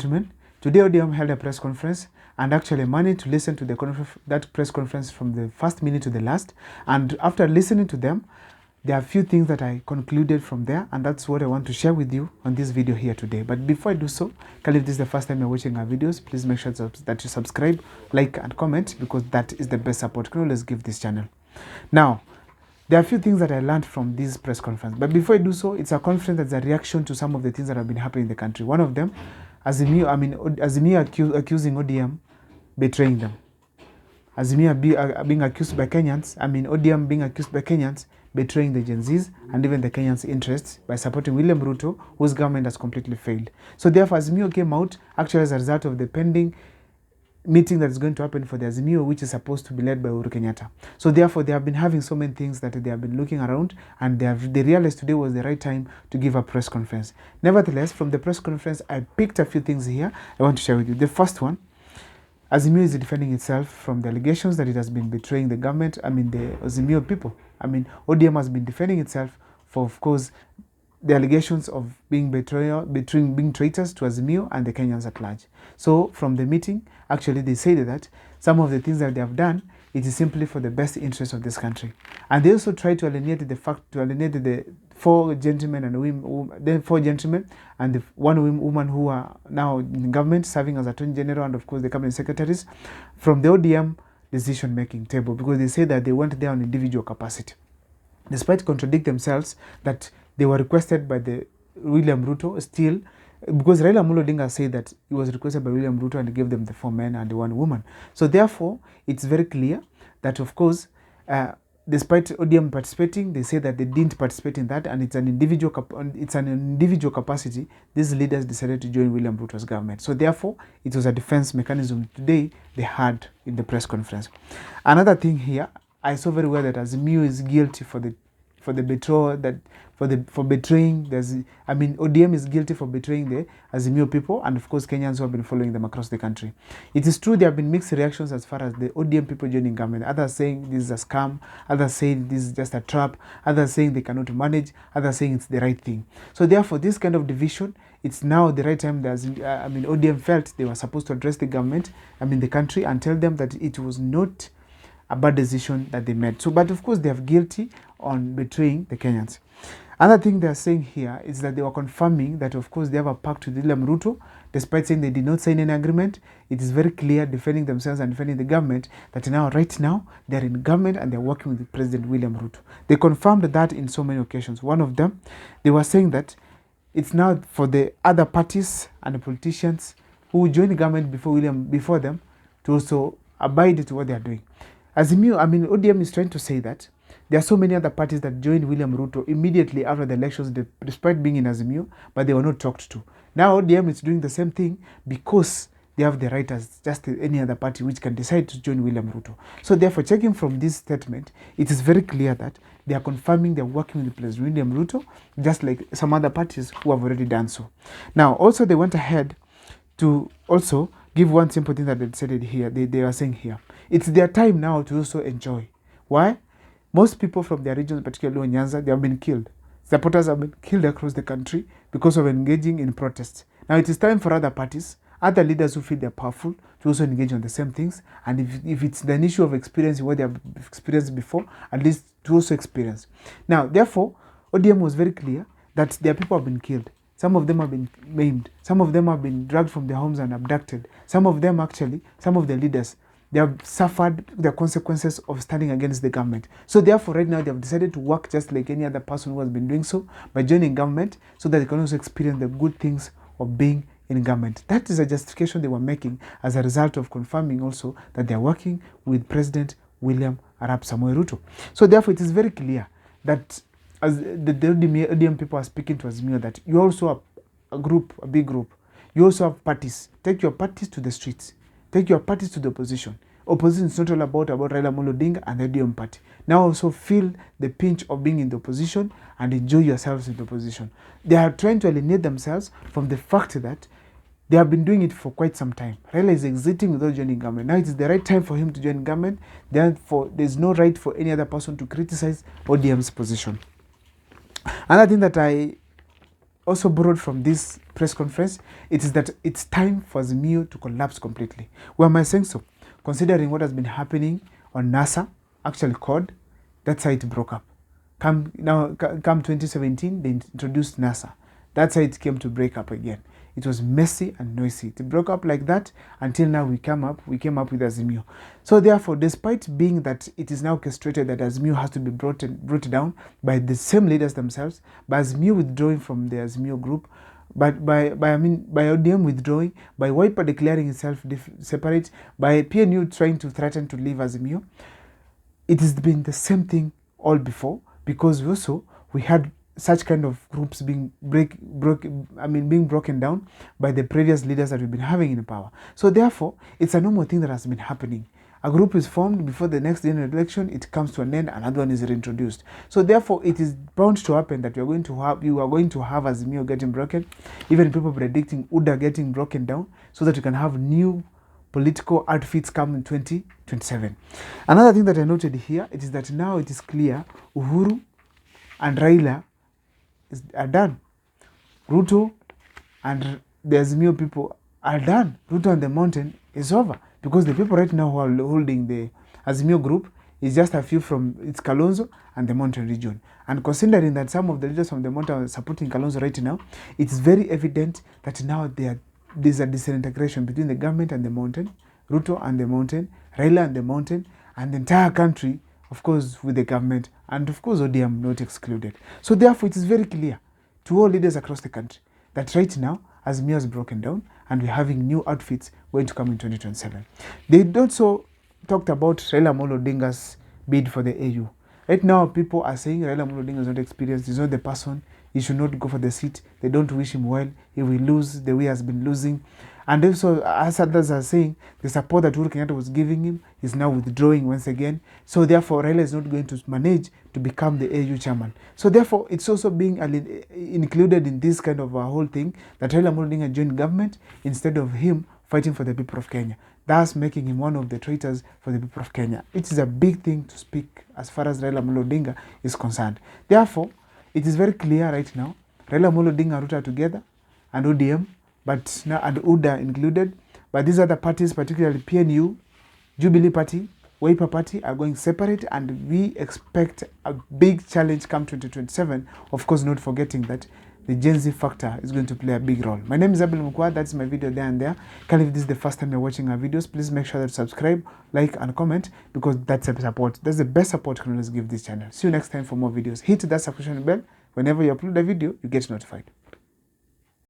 gentlemen, today ODM held a press conference, and actually I managed to listen to that press conference from the first minute to the last. And after listening to them, there are a few things that I concluded from there, and that's what I want to share with you on this video here today. But before I do so, if this is the first time you're watching our videos, please make sure that you subscribe, like, and comment, because that is the best support you can always give this channel. Now, there are a few things that I learned from this press conference. But before I do so, it's a conference that's a reaction to some of the things that have been happening in the country. One of them, Azimio accusing ODM betraying them. Azimio being accused by Kenyans, ODM being accused by Kenyans betraying the Gen Zs and even the Kenyans' interests by supporting William Ruto, whose government has completely failed. So therefore, Azimio came out actually as a result of the pending meeting that is going to happen for the Azimio, which is supposed to be led by Uhuru Kenyatta. So therefore, they have been having so many things that they have been looking around, and they realized today was the right time to give a press conference. Nevertheless, from the press conference, I picked a few things here I want to share with you. The first one, Azimio is defending itself from the allegations that it has been betraying the government, the Azimio people. ODM has been defending itself for, of course, the allegations of being being traitors to Azimio and the Kenyans at large. So from the meeting, actually they said that some of the things that they have done, it is simply for the best interest of this country. And they also tried to alienate the four gentlemen and the one woman who are now in government, serving as Attorney General and of course the cabinet secretaries, from the ODM decision-making table, because they say that they went there on individual capacity, despite contradict themselves that they were requested by the William Ruto still, because Raila Amolo Odinga said that he was requested by William Ruto and he gave them the 4 men and the 1 woman. So therefore, it's very clear that, of course, despite ODM participating, they say that they didn't participate in that, and it's an individual capacity. These leaders decided to join William Ruto's government. So therefore, it was a defense mechanism today they had in the press conference. Another thing here, I saw very well that Azimio is guilty for the betrayal, for betraying ODM is guilty for betraying the Azimio people and of course Kenyans who have been following them across the country. It is true there have been mixed reactions as far as the ODM people joining government. Others saying this is a scam, others saying this is just a trap, others saying they cannot manage, others saying it's the right thing. So therefore, this kind of division, it's now the right time that ODM felt they were supposed to address the government, the country, and tell them that it was not a bad decision that they made. So, but of course, they are guilty on betraying the Kenyans. Another thing they are saying here is that they were confirming that, of course, they have a pact with William Ruto, despite saying they did not sign any agreement. It is very clear, defending themselves and defending the government, that right now, they are in government and they are working with President William Ruto. They confirmed that in so many occasions. One of them, they were saying that it's now for the other parties and the politicians who joined the government before them to also abide to what they are doing. Azimio, ODM is trying to say that there are so many other parties that joined William Ruto immediately after the elections, despite being in Azimio, but they were not talked to. Now ODM is doing the same thing because they have the right as just any other party which can decide to join William Ruto. So therefore, checking from this statement, it is very clear that they are confirming they are working with President William Ruto, just like some other parties who have already done so. Now, also they went ahead to also give one simple thing that they said here. They are saying here, it's their time now to also enjoy. Why? Most people from their regions, particularly in Nyanza, they have been killed. Supporters have been killed across the country because of engaging in protests. Now it is time for other parties, other leaders who feel they're powerful, to also engage on the same things. And if it's an issue of experiencing what they have experienced before, at least to also experience. Now, therefore, ODM was very clear that their people have been killed. Some of them have been maimed. Some of them have been dragged from their homes and abducted. Some of the leaders, they have suffered the consequences of standing against the government. So therefore, right now, they have decided to work just like any other person who has been doing so by joining government, so that they can also experience the good things of being in government. That is a justification they were making as a result of confirming also that they are working with President William Arap Samoei Ruto. So therefore, it is very clear that as the ODM people are speaking to Azimio, that you also have a big group. You also have parties. Take your parties to the streets. Take your parties to the opposition. Opposition is not all about Raila Amolo Odinga and the ODM party. Now also feel the pinch of being in the opposition and enjoy yourselves in the opposition. They are trying to alienate themselves from the fact that they have been doing it for quite some time. Raila is exiting without joining government. Now it is the right time for him to join government. Therefore, there is no right for any other person to criticize ODM's position. Another thing that I also borrowed from this press conference, it is that it's time for Azimio to collapse completely. Why am I saying so? Considering what has been happening on NASA, actually CORD, that's how it broke up. Come 2017, they introduced NASA. That's how it came to break up again. It was messy and noisy. It broke up like that until now we came up with Azimio. So therefore, despite being that it is now orchestrated that Azimio has to be brought down by the same leaders themselves, by Azimio withdrawing from the Azimio group, but by ODM withdrawing, by Wiper declaring itself separate, by PNU trying to threaten to leave Azimio, it has been the same thing all before, because also we had such kind of groups being broken down by the previous leaders that we've been having in power. So therefore, it's a normal thing that has been happening. A group is formed before the next general election, it comes to an end, another one is reintroduced. So therefore, it is bound to happen that you are going to have Azimio getting broken, even people predicting UDA getting broken down, so that you can have new political outfits come in 2027. Another thing that I noted here, it is that now it is clear Uhuru and Raila are done. Ruto and the Azimio people are done. Ruto and the mountain is over, because the people right now who are holding the Azimio group is just a few from its Kalonzo and the mountain region. And considering that some of the leaders from the mountain are supporting Kalonzo right now, it's very evident that now there's a disintegration between the government and the mountain, Ruto and the mountain, Raila and the mountain, and the entire country, of course, with the government, and of course ODM not excluded. So therefore, it is very clear to all leaders across the country that right now Azimio has broken down and we're having new outfits going to come in 2027. They also talked about Raila Amolo Odinga's bid for the AU. Right now, people are saying Raila Amolo Odinga is not experienced, he's not the person, he should not go for the seat, they don't wish him well, he will lose the way he has been losing. And also, as others are saying, the support that Uhuru Kenyatta was giving him is now withdrawing once again. So therefore, Raila is not going to manage to become the AU chairman. So therefore, it's also being included in this kind of a whole thing that Raila Amolo Odinga joined government instead of him fighting for the people of Kenya, thus making him one of the traitors for the people of Kenya. It is a big thing to speak as far as Raila Amolo Odinga is concerned. Therefore, it is very clear right now, Raila Amolo Odinga and Ruto are together, and ODM, but now and UDA included. But these other parties, particularly PNU, Jubilee Party, Wiper Party, are going separate, and we expect a big challenge come 2027. Of course, not forgetting that the Gen Z factor is going to play a big role. My name is Abel Mukwa. That's my video there and there. If this is the first time you're watching our videos, please make sure that you subscribe, like, and comment, because that's a support. That's the best support you can always give this channel. See you next time for more videos. Hit that subscription bell. Whenever you upload a video, you get notified.